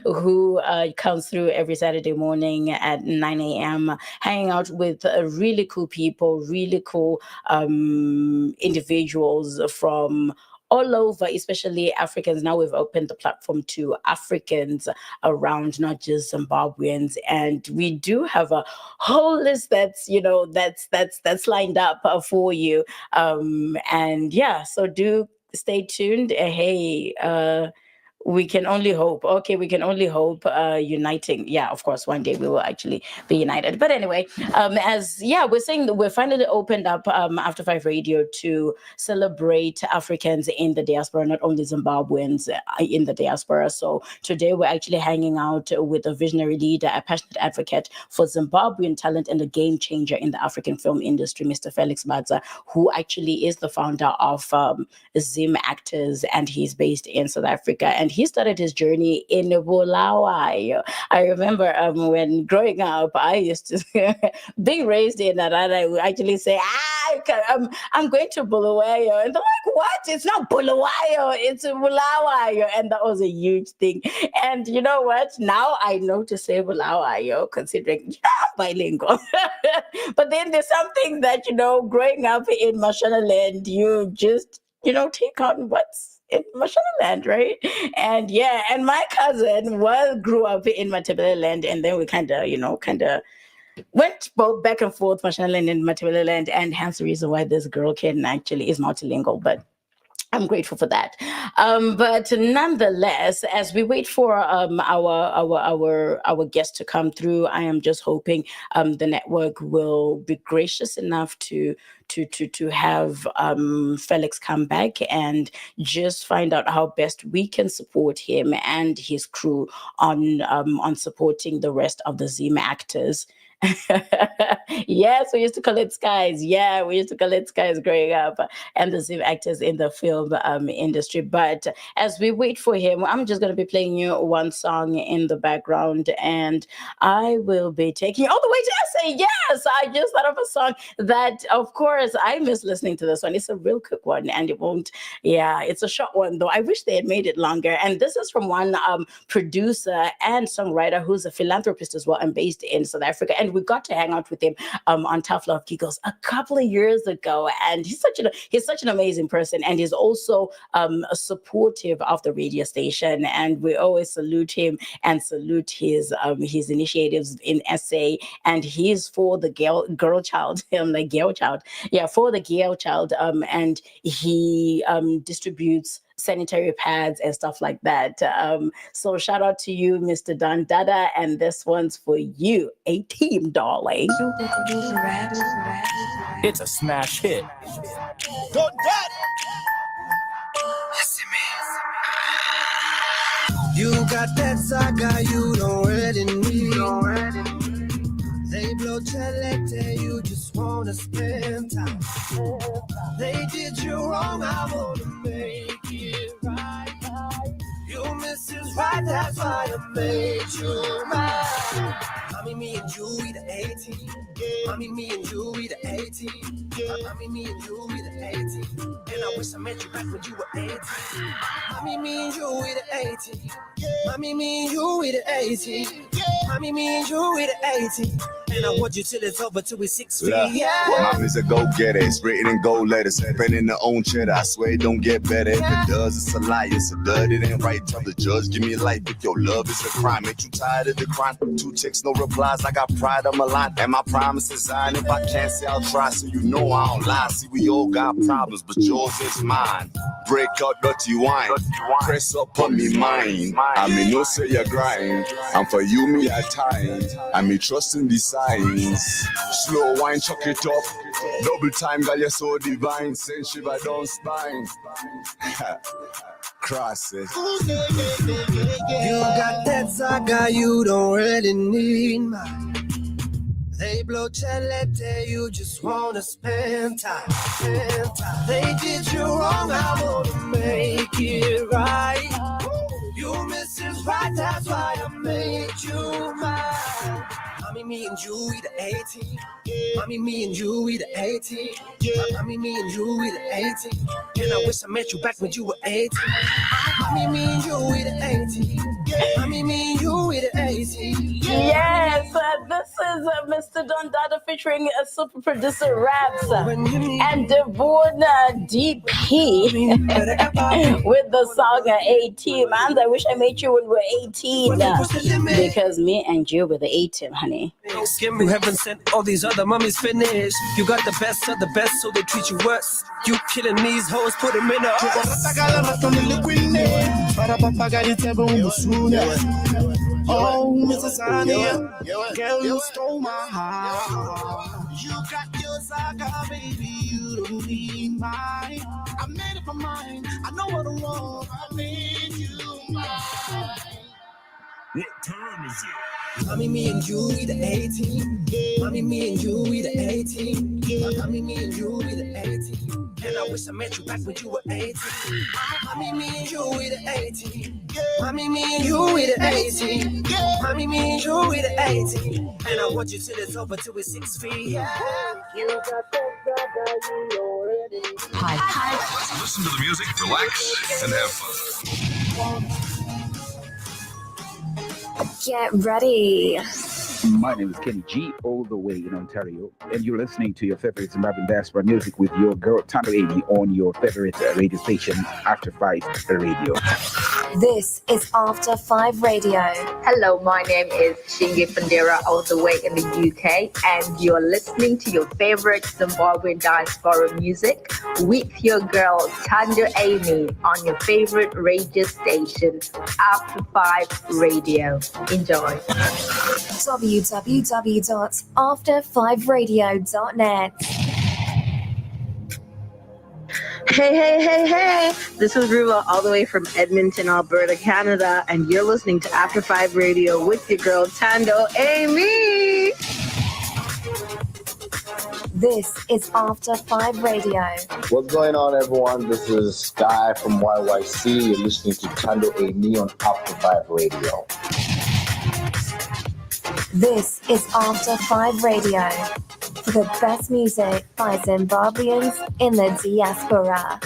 who comes through every Saturday morning at 9 a.m. hanging out with really cool people, really cool individuals from all over, especially Africans. Now we've opened the platform to Africans around, not just Zimbabweans, and we do have a whole list that's that's lined up for you. And yeah, so do stay tuned. Hey, we can only hope. Okay, we can only hope uniting. Yeah, of course, one day we will actually be united. But anyway, we're saying that we're finally opened up After5Radio to celebrate Africans in the diaspora, not only Zimbabweans in the diaspora. So today we're actually hanging out with a visionary leader, a passionate advocate for Zimbabwean talent and a game changer in the African film industry, Mr. Felex Badza, who actually is the founder of Zim Actors, and he's based in South Africa. And he started his journey in Bulawayo. I remember when growing up, I used to, being raised in Narada, I would actually say, I'm going to Bulawayo. And they're like, what? It's not Bulawayo, it's Bulawayo. And that was a huge thing. And you know what? Now I know to say Bulawayo, considering I'm bilingual. But then there's something that, growing up in Mashonaland, you just, take on what's in Mashonaland, right? And yeah, and my cousin grew up in Matabeleland, and then we kind of went both back and forth, Mashonaland and Matabeleland, and hence the reason why this girl can actually is multilingual, but I'm grateful for that. But nonetheless, as we wait for our guests to come through, I am just hoping the network will be gracious enough to have Felex come back and just find out how best we can support him and his crew on supporting the rest of the Zim Actors. Yes, we used to call it Skies. Yeah, we used to call it Skies growing up, and the Zim Actors in the film industry. But as we wait for him, I'm just going to be playing you one song in the background, and I will be taking you all the way to SA. Yes, I just thought of a song that, of course, I miss listening to this one. It's a real quick one, and it's a short one, though. I wish they had made it longer. And this is from one producer and songwriter who's a philanthropist as well and based in South Africa. And we got to hang out with him on Tough Love Giggles a couple of years ago, and he's such an amazing person, and he's also supportive of the radio station, and we always salute him and salute his initiatives in SA, and he's for the girl child, for the girl child, and he distributes sanitary pads and stuff like that. So shout out to you, Mr. Don Dada, and this one's for you, a team, darling. It's a smash hit. Don Dada. You got that saga you don't really need. They blow chelete, you just wanna spend time. They did you wrong, I wanna make it right. You Mrs. Right, that's why I made you mine. Mommy, me and you, we the 18. Mommy, me and you, we the 18. Mommy, me and you, we the 18. And I wish I met you back when you were 18. Mommy, me and you, we the 18. Mommy, me and you, we the 18. Mommy, me and you, we the 18. And I want you till it's over till we 6 feet. Yeah. Mommy's a go-getter, it's written in gold letters. Spending their own cheddar, I swear it don't get better. If it does, it's a lie, it's a dud, it ain't right. Tell the judge, give me life if your love is a crime. Ain't you tired of the crime? 2 chicks, no replies, I got pride on my line. And my promise is on, if I can't say I'll try. So you know I don't lie, see we all got problems, but yours is mine. Break out dirty wine, press up on me mind. I mean, no say you grind, and for you me at time. I mean, trust in the signs. Slow wine, chuck it up. Double time, girl, you're so divine. Send Shiva down spine. Crosses. You got that saga, you don't really need mine. They blow chelete, you just wanna spend time. They did you wrong, I wanna make it right. You Mrs. Right, that's why I made you mine. Mommy, me and you, we the 18. Mommy, me and you, we the 18. Mommy, me and you, we the 18. And I wish I met you back when you were 18. Mommy, me and you, we the 18. Mommy, me and you, we the 18. Yes, this is Mr. Don Dada featuring a super producer Raps and Devona DP with the song 18. Man, I wish I met you when we were 18 because me and you were the 18, honey. You haven't sent all these other mummies finished. You got the best of the best, so they treat you worse. You killing these hoes, put them in a Oh, Mrs. Ania, girl, you stole my heart. You got your saga, baby, you don't need mine. I made up my mind, I know what I want, I made you mine. What time is it? Mommy, me and you, we the 18. Mommy, me and you, we the 18. Mommy, me and you, we the 18. And I wish I met you back when you were 18. Mommy, me and you, we the 18. Mommy, me and you, we the 18. Mommy, me and you, we the 18. And I want you till it's over till we're 6 feet. You got that guy, you already. Hi. Listen to the music, relax, and have fun. Get ready. My name is Kenny G, all the way in Ontario, and you're listening to your favorite Zimbabwean diaspora music with your girl Tando Amy on your favorite radio station, After5Radio. This is After5 Radio. Hello, my name is Shingi Pandera, all the way in the UK, and you're listening to your favorite Zimbabwean diaspora music with your girl Tando Amy on your favorite radio station, After5 Radio. Enjoy. www.after5radio.net. Hey. This is Ruba all the way from Edmonton, Alberta, Canada, and you're listening to After5 Radio with your girl Tando Amy. This is After5 Radio. What's going on, everyone? This is Sky from YYC. You're listening to Tando Amy on After5 Radio. This is After5 Radio for the best music by Zimbabweans in the diaspora.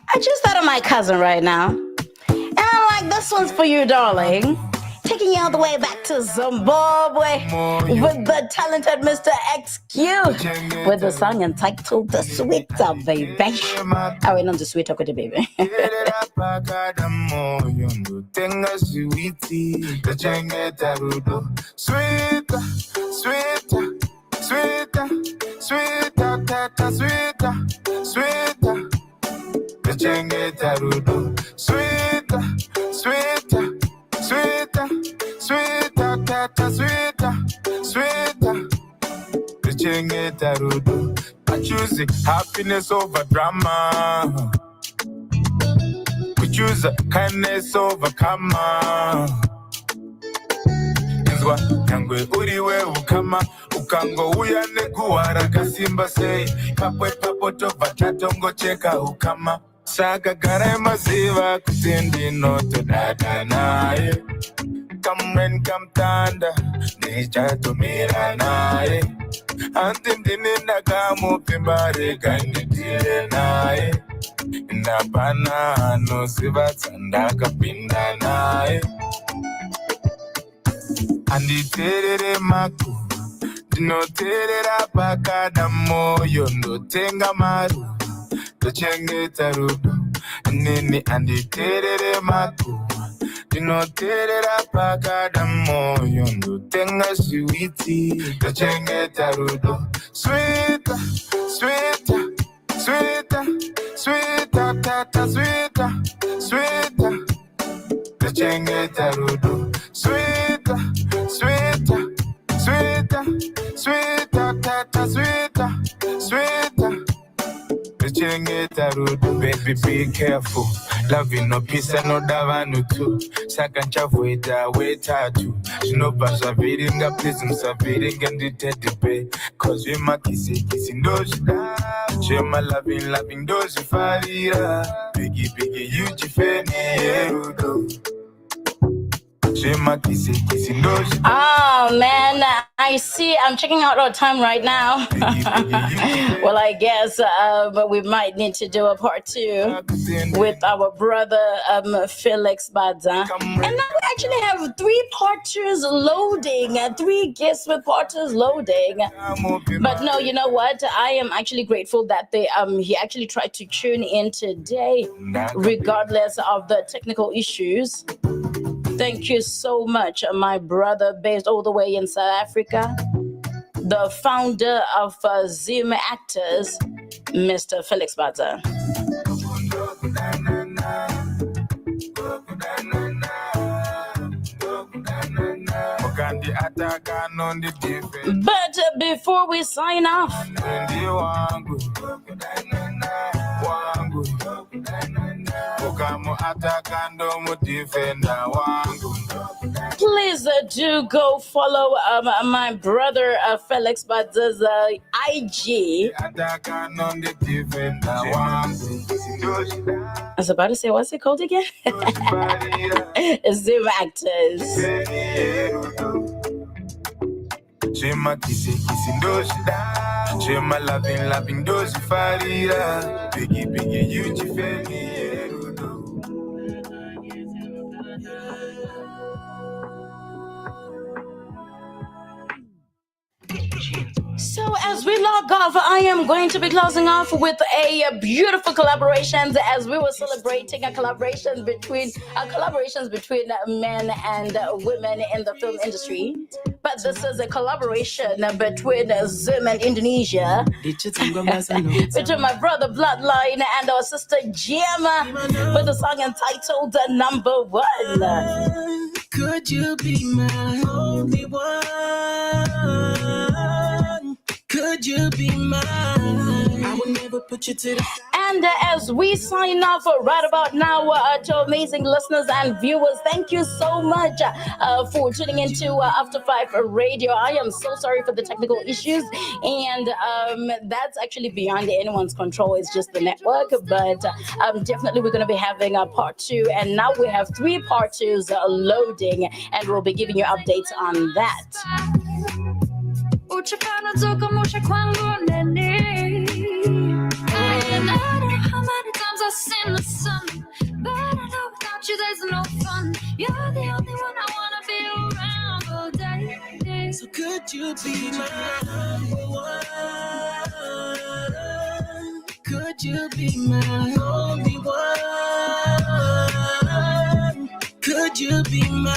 I just thought of my cousin right now. And I'm like, this one's for you, darling. Taking you all the way back to Zimbabwe with the talented Mr. XQ with the song entitled The Sweeter Baby. Oh, wait, not The Sweeter, the baby. I choose it, happiness over drama. We choose kindness over karma. Inzwa kangwe uriwe ukama ukango uya nekuwara kasimba sei kapwe papoto vatatongo cheka ukama saka gara maziva kutendi noto dada naye kamren kamtanda nichatomira naye antindinenda kamupimbare kandidile naye napana anoziva tsandakapinda naye anditerere maku ndinoterera pakada moyo ndotenga maru ndochengeta rudo nini anditerere maku ndinoterera pakada moyo ndotenga sweeti ndochengeta rudo sweeta sweeta sweeta sweeta tata sweeta sweeta tuchengeta rudo. Sweeter, sweeter, sweeter, sweeter, tata, sweeter, sweeter. Tuchengeta rudo. Baby, be careful. Loving no peace and no davanu too. Second chavuita, wait too. No pasha viringa, please, saviringa, and the teddy bear. Cause we ma kissing doji. She ma loving doji farira. Biggie, you chifeni, rudo. Oh man, I see. I'm checking out our time right now. Well, I guess but we might need to do a part 2 with our brother Felex Badza. And now we actually have 3 part 2s loading, 3 guests with part 2s loading. But no, you know what? I am actually grateful that they he actually tried to tune in today, regardless of the technical issues. Thank you so much, my brother based all the way in South Africa, the founder of Zim Actors, Mr. Felex Badza. But before we sign off, please do go follow my brother Felex Badza's IG. I was about to say, what's it called again? Zim Actors. Shema kissing doji da. Shema loving doji farira. Biggie, you chifeni. So as we log off, I am going to be closing off with a beautiful collaboration as we were celebrating collaborations between men and women in the film industry. But this is a collaboration between Zim and Indonesia, between my brother Bloodline and our sister Gemma, with a song entitled Number One. Could you be my only one? Could you be mine? I would never put you to the side. And as we sign off right about now to amazing listeners and viewers, thank you so much for tuning into After5Radio. I am so sorry for the technical issues, and that's actually beyond anyone's control. It's just the network, but definitely we're going to be having a part 2, and now we have 3 part 2s loading, and we'll be giving you updates on that. Uchapana toka musha kwangu nene. And I don't know how many times I've seen the sun, but I know without you there's no fun. You're the only one I wanna be around all day. So could you be my number one? Could you be my only one? Could you be mine?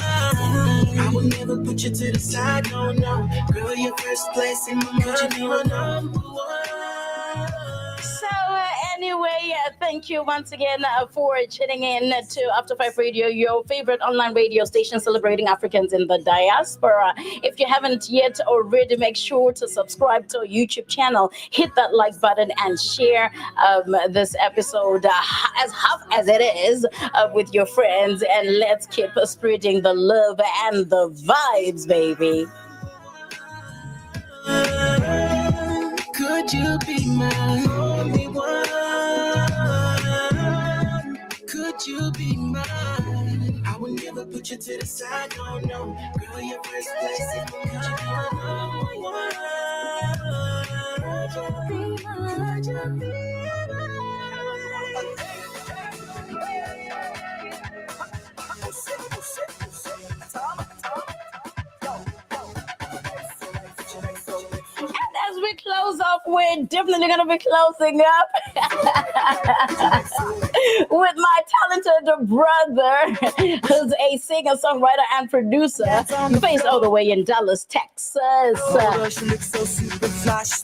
I would never put you to the side, no. Girl, you're first place in my mind, you're number one. So anyway, thank you once again for tuning in to After5Radio, your favorite online radio station celebrating Africans in the diaspora. If you haven't yet already, make sure to subscribe to our YouTube channel, hit that like button, and share this episode as half as it is with your friends, and let's keep spreading the love and the vibes, baby. Could you be my only one? Could you be mine? I would never put you to the side, no. Girl, your first place in my mind, you're number one. Could you be As we close off, we're definitely going to be closing up with my talented brother, who's a singer, songwriter, and producer, based all the way in Dallas, Texas.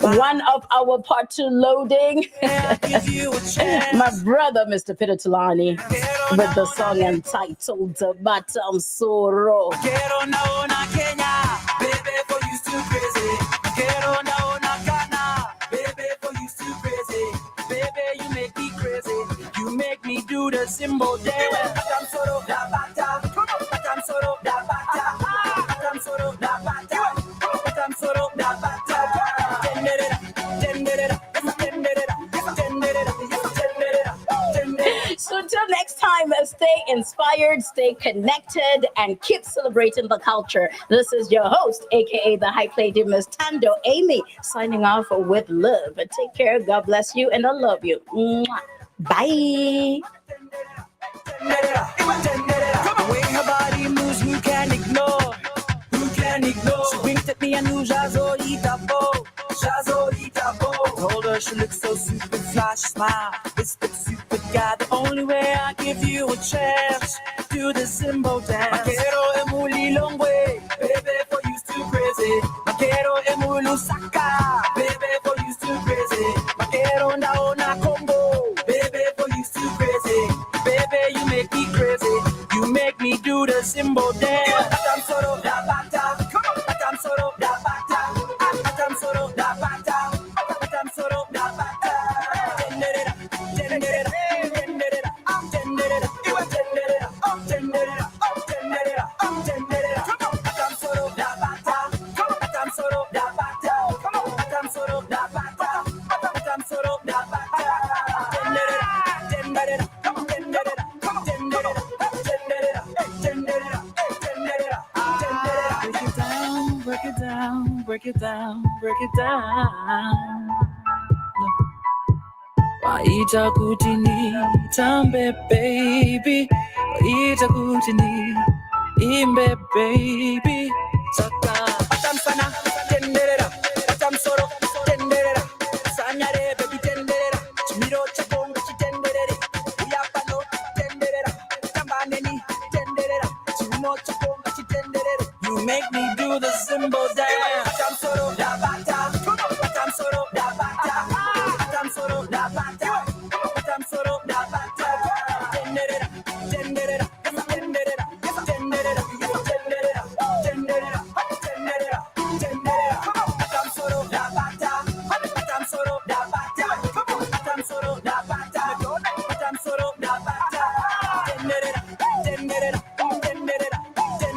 One of our part 2 loading, my brother, Mr. Peter Tulani, with the song entitled Batam Soro. You make me do the symbol dance. Batam soro da bata. Batam soro da bata. Batam soro da bata. Batam soro da bata. So until next time, stay inspired, stay connected, and keep celebrating the culture. This is your host, aka the Hype Lady, Miss Tando Amy, signing off with love. Take care, God bless you, and I love you. Mwah. Bye. The way her body moves, who can ignore? Who can ignore? She winked at me and knew Jazo Itabo. Told her she looks so super fly, she smiled. It's the super guy. The only way I give you a chance, do the Zimbo dance. Maquero emuli long way, baby, for you too crazy. Maquero emulu saka, baby, for you too crazy. Maquero naona combo, baby, for you too crazy. Baby, you make me crazy. You make me do the Zimbo dance. Batam soro da bata, batam soro da bata, batam soro da bata. Break it down. Waita kutini tambe baby, waita kutini imbe baby. Saka batam sana tenderera, batam soro tenderera, sanyare baby tenderera, chimiro chaponga chitenderere, uyapano tenderera, tambaneni tenderera, chimo chaponga chitenderere. You make me do the Zimbo dance. Batam soro da bata, batam soro da bata, batam soro da bata, batam soro da bata. Tenderera, tenderera, tenderera, tenderera, tenderera, tenderera, tenderera, tenderera. Batam soro da bata, batam soro da bata, batam soro da bata, batam soro da bata. Tenderera, tenderera, tenderera, tenderera.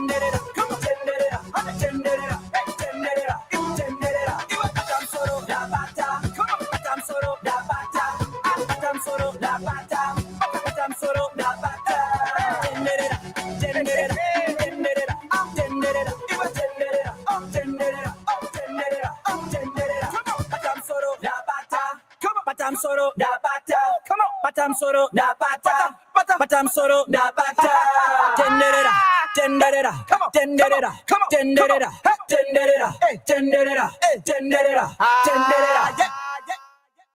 Batam soro da bata, batam soro da bata. Tenderera, tenderera, tenderera, tenderera, tenderera, tenderera, tenderera, tenderera.